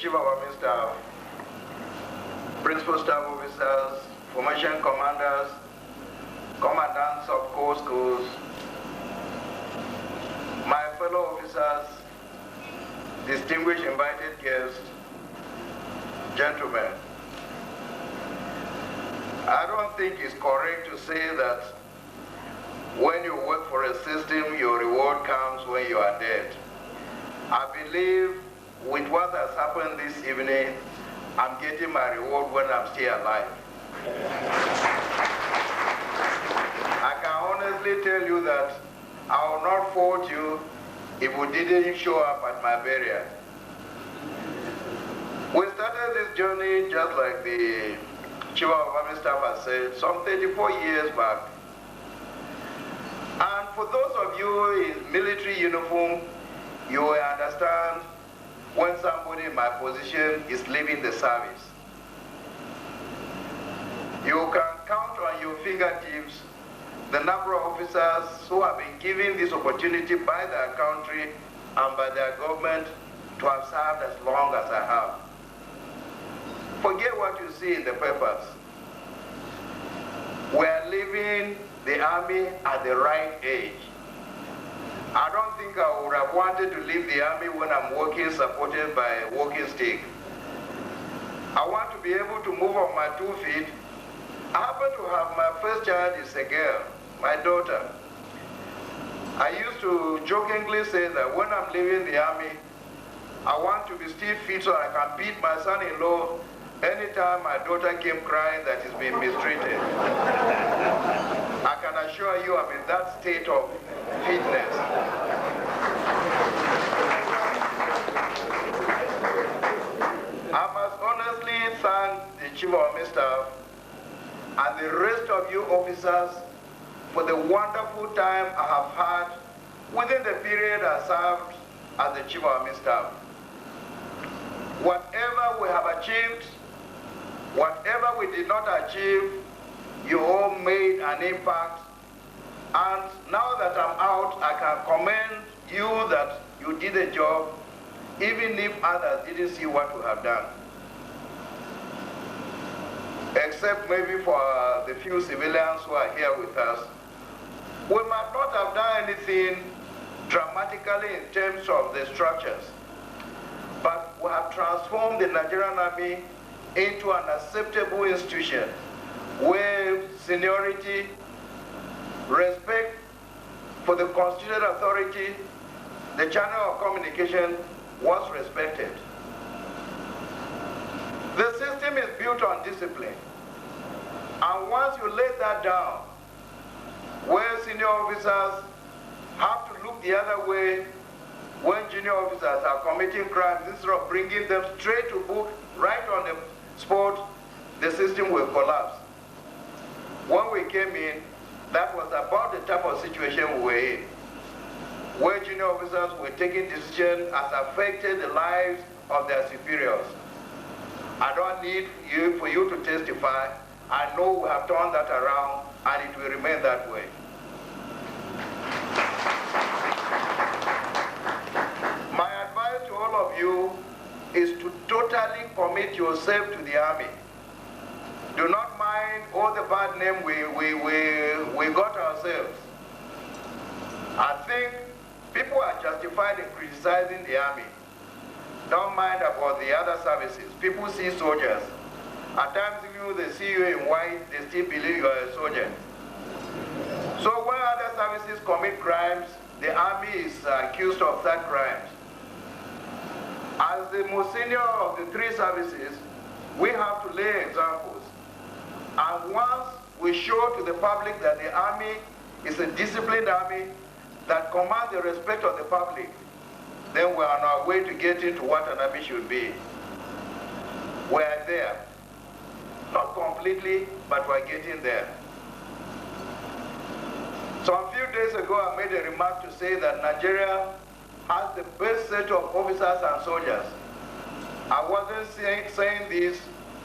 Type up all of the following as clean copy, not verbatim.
Chief of Army Staff, Principal Staff Officers, Formation Commanders, Commandants of Corps Schools, my fellow officers, distinguished invited guests, gentlemen, I don't think it's correct to say that when you work for a system, your reward comes when you are dead. I believe with what has happened this evening, I'm getting my reward when I'm still alive. I can honestly tell you that I will not fault you if you didn't show up at my burial. We started this journey just like the Chief of Army Staff has said, some 34 years back. And for those of you in military uniform, you will understand when somebody in my position is leaving the service. You can count on your fingertips the number of officers who have been given this opportunity by their country and by their government to have served as long as I have. Forget what you see in the papers. We are leaving the army at the right age. I don't think I would have wanted to leave the army when I'm working supported by a walking stick. I want to be able to move on my 2 feet. I happen to have my first child is a girl, my daughter. I used to jokingly say that when I'm leaving the army, I want to be still fit so I can beat my son-in-law anytime my daughter came crying that he's been mistreated. I can assure you I'm in that state of fitness. I must honestly thank the Chief of Army Staff and the rest of you officers for the wonderful time I have had within the period I served as the Chief of Army Staff. Whatever we have achieved, whatever we did not achieve, you all made an impact. And now that I'm out, I can commend you that you did a job, even if others didn't see what we have done. Except maybe for the few civilians who are here with us. We might not have done anything dramatically in terms of the structures, but we have transformed the Nigerian Army into an acceptable institution where seniority, respect for the constituted authority, the channel of communication was respected. The system is built on discipline. And once you lay that down, where senior officers have to look the other way when junior officers are committing crimes, instead of bringing them straight to book right on the spot, the system will collapse. When we came in, that was about the type of situation we were in, where junior officers were taking decisions as affected the lives of their superiors. I don't need for you to testify. I know we have turned that around, and it will remain that way. My advice to all of you is to totally commit yourself to the army. Do not mind all the bad name we got ourselves. I think people are justified in criticizing the army. Don't mind about the other services. People see soldiers. At times, if they see you in white, they still believe you are a soldier. So when other services commit crimes, the army is accused of such crimes. As the most senior of the 3 services, we have to lay examples. And once we show to the public that the army is a disciplined army that commands the respect of the public, then we're on our way to get into what an army should be. We're there. Not completely, but we're getting there. So a few days ago, I made a remark to say that Nigeria has the best set of officers and soldiers. I wasn't saying this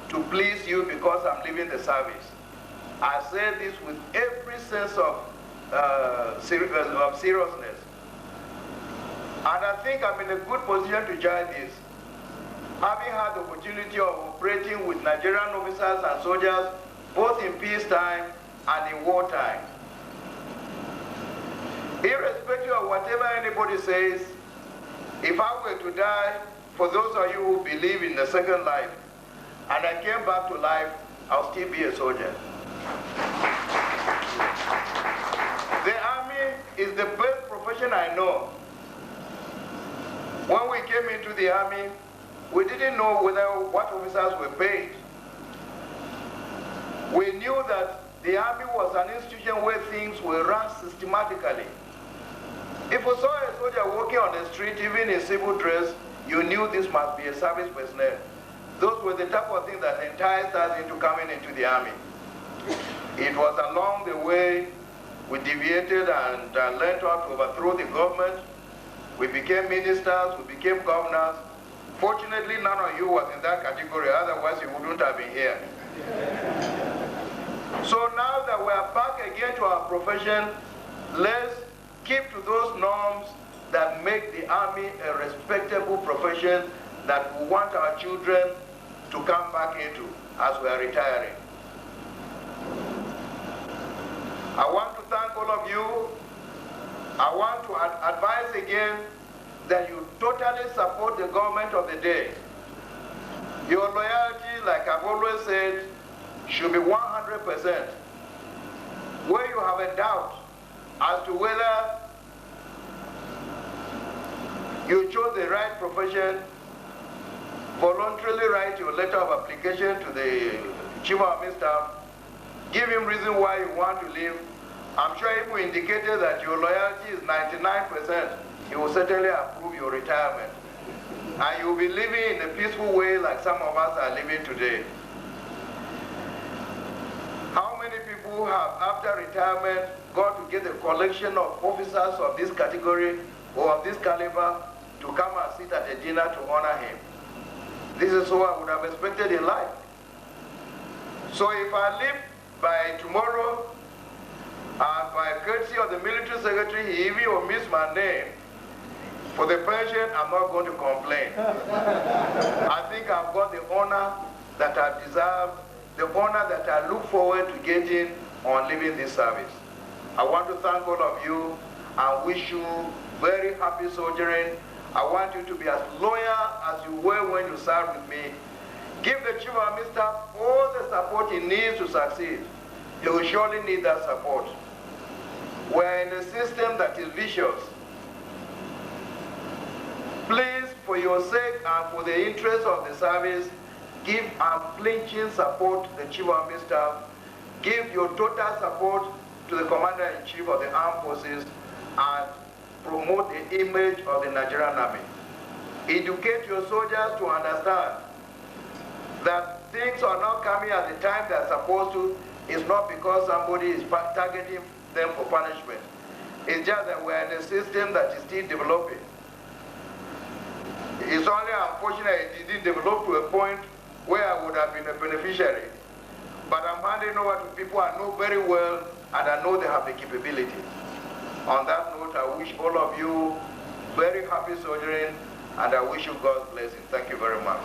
to please you because I'm leaving the service. I say this with every sense of seriousness. And I think I'm in a good position to judge this. having had the opportunity of operating with Nigerian officers and soldiers both in peacetime and in wartime. Irrespective of whatever anybody says, if I were to die, for those of you who believe in the second life, and I came back to life, I'll still be a soldier. The army is the best profession I know. When we came into the army, we didn't know what officers were paid. We knew that the army was an institution where things were run systematically. If you saw a soldier walking on the street, even in civil dress, you knew this must be a service personnel. Those were the type of things that enticed us into coming into the army. It was along the way we deviated and learned how to overthrow the government. We became ministers, we became governors. Fortunately, none of you was in that category, otherwise you wouldn't have been here. So now that we are back again to our profession, let's keep to those norms that make the army a respectable profession that we want our children to come back into as we are retiring. I want to thank all of you. I want to advise again that you totally support the government of the day. Your loyalty, like I've always said, should be 100%. Where you have a doubt as to whether you chose the right profession, voluntarily write your letter of application to the Chief of Army Staff, give him reason why you want to leave. I'm sure if we indicated that your loyalty is 99%, he will certainly approve your retirement. And you'll be living in a peaceful way like some of us are living today. How many people have, after retirement, got to get a collection of officers of this category or of this caliber to come and sit at a dinner to honor him? This is what I would have expected in life. So if I live by tomorrow, and by courtesy of the military secretary, he even omits my name, for the pension, I'm not going to complain. I think I've got the honor that I deserve, the honor that I look forward to getting on leaving this service. I want to thank all of you and wish you very happy soldiering. I want you to be as loyal as you were when you served with me. Give the Chief of Army Staff all the support he needs to succeed. He will surely need that support. We're in a system that is vicious. Please, for your sake and for the interest of the service, give unflinching support to the Chief of Army Staff. Give your total support to the Commander-in-Chief of the Armed Forces and promote the image of the Nigerian Army. Educate your soldiers to understand that things are not coming at the time they're supposed to. It's not because somebody is targeting them for punishment. It's just that we're in a system that is still developing. It's only unfortunate it didn't develop to a point where I would have been a beneficiary. But I'm handing over to people I know very well and I know they have the capability. On that note, I wish all of you very happy soldiering and I wish you God's blessing. Thank you very much.